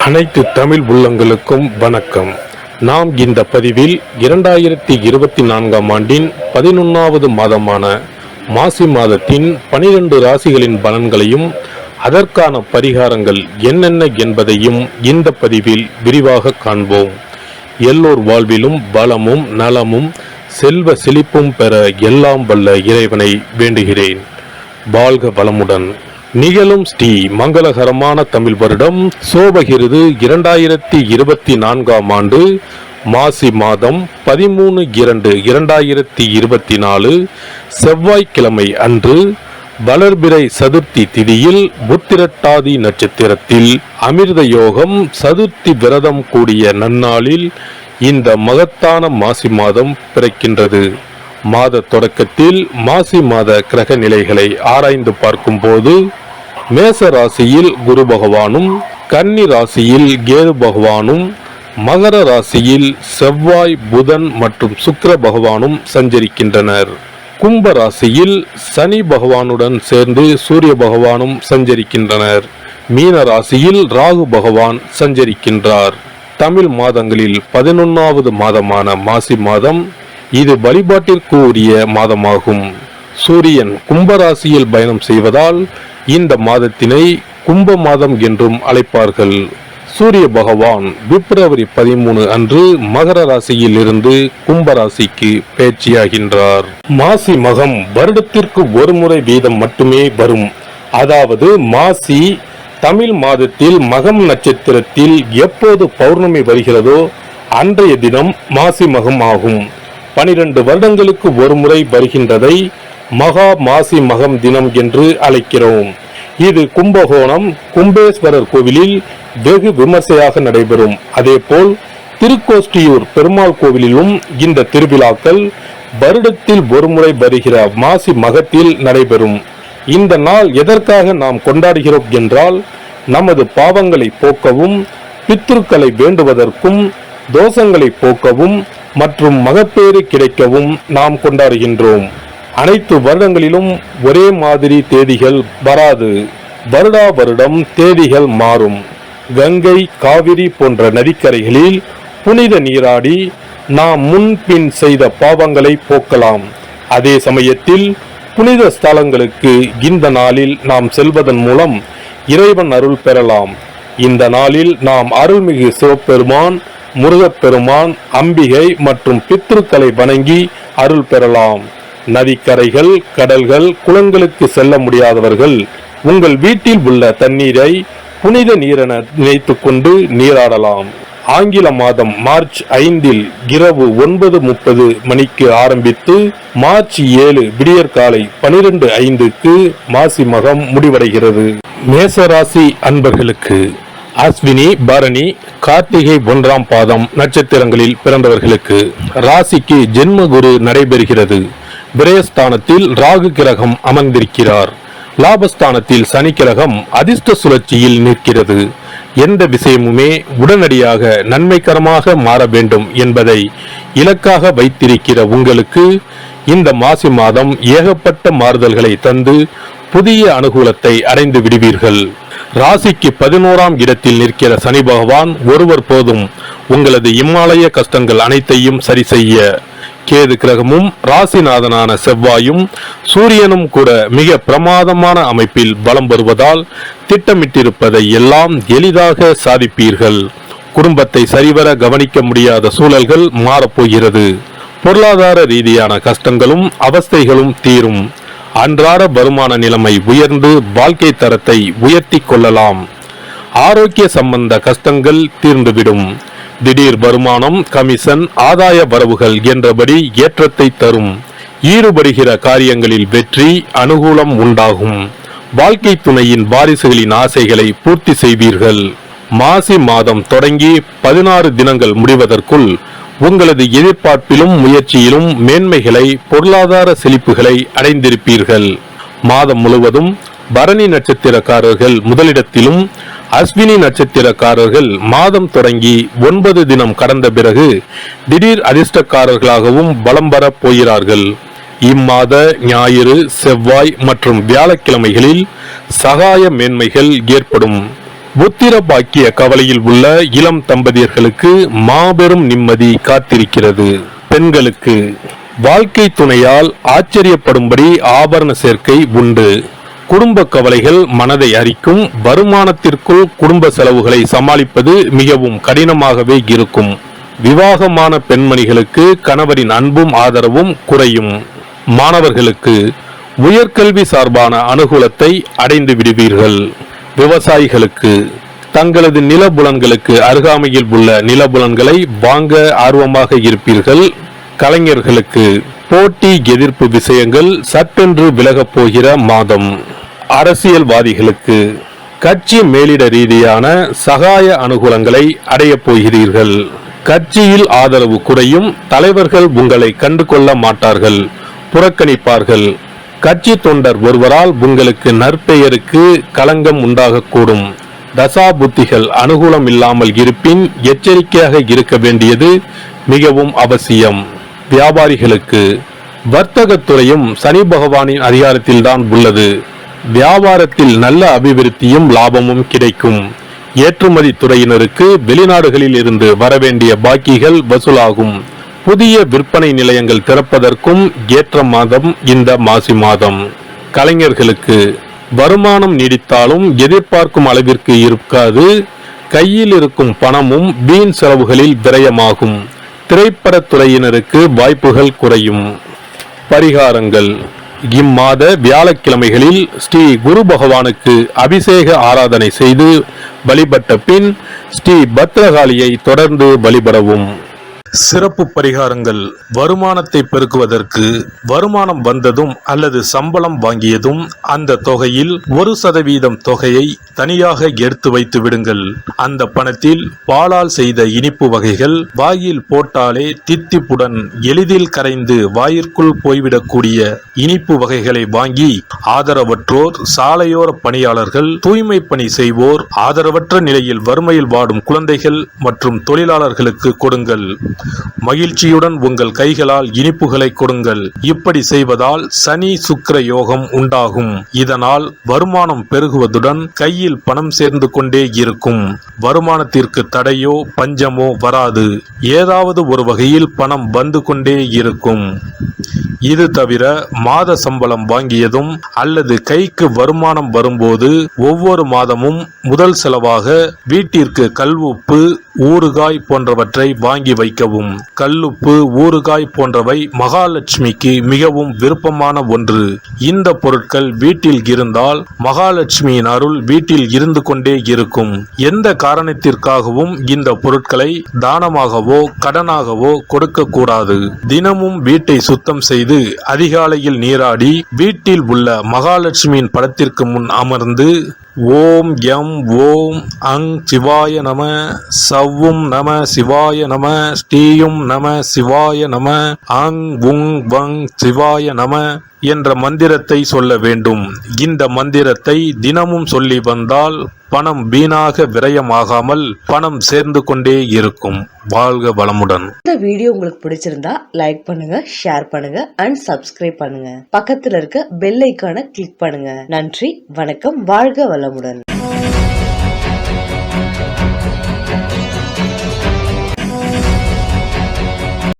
அனைத்து தமிழ் உள்ளங்களுக்கும் வணக்கம். நாம் இந்த பதிவில் 2024ஆம் ஆண்டின் 11வது மாதமான மாசி மாதத்தின் 12 ராசிகளின் பலன்களையும் அதற்கான பரிகாரங்கள் என்னென்ன என்பதையும் இந்த பதிவில் விரிவாக காண்போம். எல்லோர் வாழ்விலும் பலமும் நலமும் செல்வ செழிப்பும் பெற எல்லாம் வல்ல இறைவனை வேண்டுகிறேன். வாழ்க வளமுடன். நிகழும் ஸ்ரீ மங்களகரமான தமிழ் வருடம் சோபகிருது 2024ஆம் ஆண்டு மாசி மாதம் 13/2/2024 செவ்வாய்க்கிழமை அன்று வளர்பிறை சதுர்த்தி திதியில் உத்திரட்டாதி நட்சத்திரத்தில் அமிர்த யோகம் சதுர்த்தி விரதம் கூடிய நன்னாளில் இந்த மகத்தான மாசி மாதம் பிறக்கின்றது. மாத தொடக்கத்தில் மாசி மாத கிரக நிலைகளை ஆராய்ந்து பார்க்கும் போது மேச ராசியில் குரு பகவானும், கன்னி ராசியில் கேது பகவானும், மகர ராசியில் செவ்வாய், புதன் மற்றும் சுக்கிர பகவானும் சஞ்சரிக்கின்றனர். கும்ப ராசியில் சனி பகவானுடன் சேர்ந்து சூரிய பகவானும் சஞ்சரிக்கின்றனர். மீன ராசியில் ராகு பகவான் சஞ்சரிக்கின்றார். தமிழ் மாதங்களில் 11வது மாதமான மாசி மாதம் இது வழிபாட்டிற்கு உரிய மாதமாகும். சூரியன் கும்பராசியில் பயணம் செய்வதால் இந்த மாதத்தினை கும்ப மாதம் என்றும் அழைப்பார்கள். சூரிய பகவான் பிப்ரவரி 13 அன்று மகர ராசியில் இருந்து கும்பராசிக்கு பயிற்சியாகின்றார். மாசி மகம் வருடத்திற்கு ஒரு முறை வீதம் மட்டுமே வரும். அதாவது மாசி தமிழ் மாதத்தில் மகம் நட்சத்திரத்தில் எப்போது பௌர்ணமி வருகிறதோ அன்றைய தினம் மாசி மகம் ஆகும். 12 வருடங்களுக்கு ஒரு முறை வருகின்றதை மகா மாசி மகம் தினம் என்று அழைக்கிறோம். இது கும்பகோணம் கும்பேஸ்வரர் கோவிலில் வெகு விமர்சையாக நடைபெறும். அதேபோல் திருக்கோஷ்டியூர் பெருமாள் கோவிலிலும் இந்த திருவிழாக்கள் வருடத்தில் ஒரு முறை வருகிற மாசி மகத்தில் நடைபெறும். இந்த நாள் எதற்காக நாம் கொண்டாடுகிறோம் என்றால், நமது பாவங்களை போக்கவும், பித்ருக்களை வேண்டுவதற்கும், தோஷங்களை போக்கவும் மற்றும் மகப்பேறு கிடைக்கவும் நாம் கொண்டாடுகின்றோம். அனைத்து வருடங்களிலும் ஒரே மாதிரி தேதிகள் வராது. வருடா வருடம் தேதிகள் மாறும். கங்கை, காவிரி போன்ற நதிக்கரைகளில் புனித நீராடி நாம் முன்பின் செய்த பாவங்களை போக்கலாம். அதே சமயத்தில் புனித ஸ்தலங்களுக்கு இந்த நாளில் நாம் செல்வதன் மூலம் இறைவன் அருள் பெறலாம். இந்த நாளில் நாம் அருள்மிகு சிவபெருமான், முருகப்பெருமான், அம்பிகை மற்றும் பித்ருக்களை வணங்கி அருள் பெறலாம். நதிக்கரைகள், கடல்கள், குளங்களுக்கு செல்ல முடியாதவர்கள் உங்கள் வீட்டில் உள்ள தண்ணீரை புனித நீரென நினைத்து கொண்டு நீராடலாம். ஆங்கில மாதம் மார்ச் 5 இரவு 9:30 மணிக்கு ஆரம்பித்து மார்ச் 7 விடியற்காலை 12:05 மாசி மகம் முடிவடைகிறது. மேசராசி அன்பர்களுக்கு அஸ்வினி, பரணி, கார்த்திகை 1ஆம் பாதம் நட்சத்திரங்களில் பிறந்தவர்களுக்கு ராசிக்கு ஜென்மகுரு நடைபெறுகிறது. விரயஸ்தானத்தில் ராகு கிரகம் அமர்ந்திருக்கிறார். லாபஸ்தானத்தில் சனி கிரகம் அதிர்ஷ்ட சுழற்சியில் நிற்கிறது. எந்த விஷயமுமே உடனடியாக நன்மைகரமாக மாற வேண்டும் என்பதை இலக்காக வைத்திருக்கிற உங்களுக்கு இந்த மாசி மாதம் ஏகப்பட்ட மாறுதல்களை தந்து புதிய அனுகூலத்தை அடைந்து விடுவீர்கள். ராசிக்கு 11ஆம் இடத்தில் நிற்கிற சனி பகவான் ஒருவர் போதும் உங்களது இமாலய கஷ்டங்கள் அனைத்தையும் சரி செய்ய. கேது கிரகமும் ராசிநாதனான செவ்வாயும் சூரியனும் கூட மிக பிரமாதமான அமைப்பில் பலம் வருவதால் திட்டமிட்டிருப்பதை எல்லாம் எளிதாக சாதிப்பீர்கள். குடும்பத்தை சரிவர கவனிக்க முடியாத சூழல்கள் மாறப்போகிறது. பொருளாதார ரீதியான கஷ்டங்களும் அவஸ்தைகளும் தீரும். அன்றாட வருமான நிலைமை உயர்ந்து வாழ்க்கை தரத்தை உயர்த்தி கொள்ளலாம். ஆரோக்கிய சம்பந்த கஷ்டங்கள் தீர்ந்துவிடும். திடீர் வருமானம், கமிஷன், ஆதாய வரவுகள் என்றபடி ஏற்றத்தை தரும். ஈடுபடுகிற காரியங்களில் வெற்றி, அனுகூலம் உண்டாகும். வாழ்க்கை துணையின் வாரிசுகளின் ஆசைகளை பூர்த்தி செய்வீர்கள். மாசி மாதம் தொடங்கி 16 தினங்கள் முடிவதற்குள் உங்களது எதிர்பார்ப்பிலும் முயற்சியிலும் மேன்மைகளை, பொருளாதார செழிப்புகளை அடைந்திருப்பீர்கள். மாதம் முழுவதும் பரணி நட்சத்திரக்காரர்கள் முதலிடத்திலும், அஸ்வினி நட்சத்திரக்காரர்கள் மாதம் தொடங்கி 9 தினம் கடந்த பிறகு திடீர் அதிர்ஷ்டக்காரர்களாகவும் பலம் பெற போகிறார்கள். இம்மாத ஞாயிறு, செவ்வாய் மற்றும் வியாழக்கிழமைகளில் சகாய மேன்மைகள் ஏற்படும். புத்திர பாக்கிய கவலையில் உள்ள இளம் தம்பதியர்களுக்கு மாபெரும் நிம்மதி காத்திருக்கிறது. பெண்களுக்கு வாழ்க்கை துணையால் ஆச்சரியப்படும்படி ஆபரண சேர்க்கை உண்டு. குடும்ப கவலைகள் மனதை அரிக்கும். வருமானத்திற்குள் குடும்ப செலவுகளை சமாளிப்பது மிகவும் கடினமாகவே இருக்கும். விவாகமான பெண்மணிகளுக்கு கணவரின் அன்பும் ஆதரவும் குறையும். மாணவர்களுக்கு உயர்கல்வி சார்பான அனுகூலத்தை அடைந்து விடுவீர்கள். விவசாயிகளுக்கு தங்களது நிலபுலன்களுக்கு அருகாமையில் உள்ள நிலபுலன்களை வாங்க ஆர்வமாக இருப்பீர்கள். கலைஞர்களுக்கு போட்டி எதிர்ப்பு விஷயங்கள் சட்டென்று விலகப் போகிற மாதம். அரசியல்வாதிகளுக்கு கட்சி மேலிட ரீதியான சகாய அனுகூலங்களை அடையப் போகிறீர்கள். கட்சியில் ஆதரவு குறையும். தலைவர்கள் உங்களை கண்டு கொள்ள மாட்டார்கள், புறக்கணிப்பார்கள். கட்சி தொண்டர் ஒருவரால் உங்களுக்கு நற்பெயருக்கு களங்கம் உண்டாகக்கூடும். தசாபுத்திகள் அனுகூலம் இல்லாமல் இருப்பின் எச்சரிக்கையாக இருக்க வேண்டியது மிகவும் அவசியம். வியாபாரிகளுக்கு வர்த்தகத்துறையும் சனி பகவானின் அதிகாரத்தில்தான் உள்ளது. வியாபாரத்தில் நல்ல அபிவிருத்தியும் லாபமும் கிடைக்கும். ஏற்றுமதி துறையினருக்கு வெளிநாடுகளில் இருந்து வரவேண்டிய பாக்கிகள் வசூலாகும். புதிய விற்பனை நிலையங்கள் திறப்பதற்கும் ஏற்ற மாதம் இந்த மாசி மாதம். கலைஞர்களுக்கு வருமானம் நீடித்தாலும் எதிர்பார்க்கும் அளவிற்கு இருக்காது. கையில் இருக்கும் பணமும் வீண் செலவுகளில் விரயமாகும். திரைப்படத்துறையினருக்கு வாய்ப்புகள் குறையும். பரிகாரங்கள். இம்மாத வியாழக்கிழமைகளில் ஸ்ரீ குரு பகவானுக்கு அபிஷேக ஆராதனை செய்து வழிபட்ட பின் ஸ்ரீ பத்ரகாளியை தொடர்ந்து வழிபடவும். சிறப்பு பரிகாரங்கள். வருமானத்தை பெருக்குவதற்கு வருமானம் வந்ததும் அல்லது சம்பளம் வாங்கியதும் அந்த தொகையில் 1% தொகையை தனியாக எடுத்து வைத்து விடுங்கள். அந்த பணத்தில் பாலால் செய்த இனிப்பு வகைகள் வாயில் போட்டாலே தித்திப்புடன் எளிதில் கரைந்து வாயிற்குள் போய்விடக்கூடிய இனிப்பு வகைகளை வாங்கி ஆதரவற்றோர், சாலையோர பணியாளர்கள், தூய்மை பணி செய்வோர், ஆதரவற்ற நிலையில் வறுமையில் வாடும் குழந்தைகள் மற்றும் தொழிலாளர்களுக்கு கொடுங்கள். மகிழ்ச்சியுடன் உங்கள் கைகளால் இனிப்புகளை கொடுங்கள். இப்படி செய்வதால் சனி சுக்கிர யோகம் உண்டாகும். இதனால் வருமானம் பெருகுவதுடன் கையில் பணம் சேர்ந்து கொண்டே இருக்கும். வருமானத்திற்கு தடையோ பஞ்சமோ வராது. ஏதாவது ஒரு வகையில் பணம் வந்து கொண்டே இருக்கும். இது தவிர மாத சம்பளம் வாங்கியதும் அல்லது கைக்கு வருமானம் வரும்போது ஒவ்வொரு மாதமும் முதல் செலவாக வீட்டிற்கு கல்லுப்பு, ஊறுகாய் போன்றவற்றை வாங்கி வைக்கவும். கல்லுப்பு, ஊறுகாய் போன்றவை மகாலட்சுமிக்கு மிகவும் விருப்பமான ஒன்று. இந்த பொருட்கள் வீட்டில் இருந்தால் மகாலட்சுமியின் அருள் வீட்டில் இருந்து கொண்டே இருக்கும். எந்த காரணத்திற்காகவும் இந்த பொருட்களை தானமாகவோ கடனாகவோ கொடுக்க கூடாது. தினமும் வீட்டை சுத்தம் செய்து அதிகாலையில் நீராடி வீட்டில் உள்ள மகாலட்சுமியின் படத்திற்கு முன் அமர்ந்து ஓம் யம் ஓம் அங் சிவாய நம, சவ்வும் நம சிவாய நம, ஸ்ரீயும் நம சிவாய நம, அங் உங் வங் சிவாய நம என்ற மந்திரத்தை சொல்ல வேண்டும். இந்த மந்திரத்தை தினமும் சொல்லி வந்தால் பணம் வீணாக விரயமாகாமல் பணம் சேர்ந்து கொண்டே இருக்கும். வாழ்க வளமுடன். இந்த வீடியோ உங்களுக்கு பிடிச்சிருந்தா லைக் பண்ணுங்க, ஷேர் பண்ணுங்க அண்ட் சப்ஸ்கிரைப் பண்ணுங்க. பக்கத்துல இருக்க பெல் ஐகானை கிளிக் பண்ணுங்க. நன்றி, வணக்கம், வாழ்க வளமுடன்.